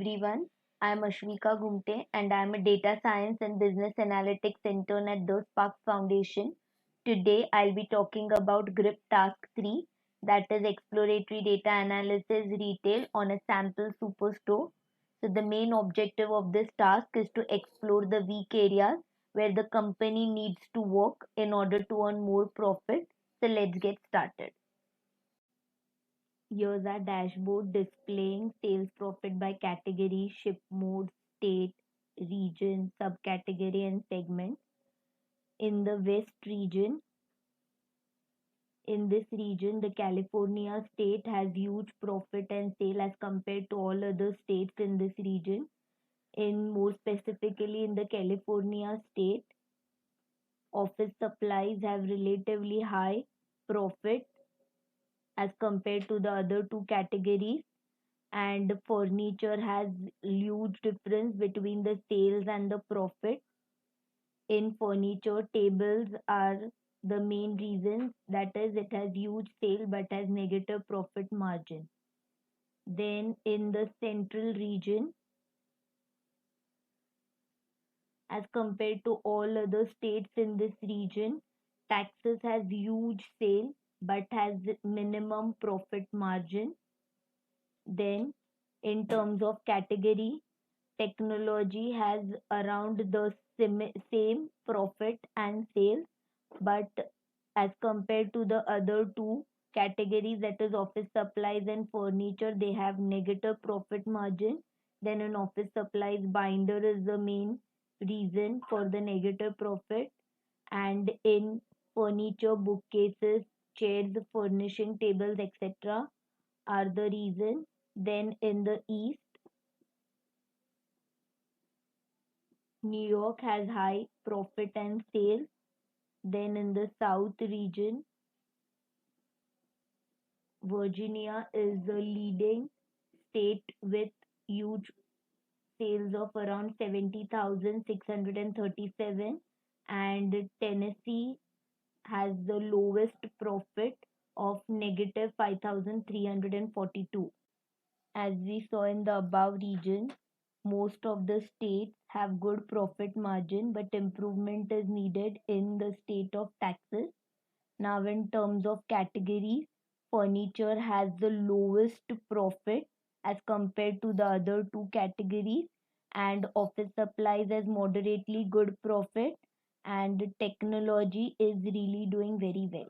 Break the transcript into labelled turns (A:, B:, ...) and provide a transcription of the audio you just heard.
A: everyone. I'm Ashvika Gumte and I'm a data science and business analytics intern at the Sparks Foundation. Today I'll be talking about GRIP Task 3, that is exploratory data analysis retail on a sample superstore. So the main objective of this task is to explore the weak areas where the company needs to work in order to earn more profit. So let's get started. Here's our dashboard displaying sales profit by category, ship mode, state, region, subcategory, and segment. In the West region, in this region, the California state has huge profit and sale as compared to all other states in this region. In more specifically in the California state, office supplies have relatively high profit as compared to the other two categories, and furniture has huge difference between the sales and the profit. In furniture, tables are the main reason, that is it has huge sale but has negative profit margin. Then in the central region, as compared to all other states in this region, Texas has huge sale but has minimum profit margin. Then in terms of category, technology has around the same profit and sales, but as compared to the other two categories, that is office supplies and furniture, they have negative profit margin. Then in office supplies, binder is the main reason for the negative profit, and in furniture, bookcases, chairs, furnishing tables, etc. are the reason. Then in the east, New York has high profit and sales. Then in the South region, Virginia is the leading state with huge sales of around 70,637, and Tennessee has the lowest profit of negative 5,342. As we saw in the above region, most of the states have good profit margin, but improvement is needed in the state of Texas. Now, in terms of categories, furniture has the lowest profit as compared to the other two categories, and office supplies has moderately good profit, and technology is really doing very well.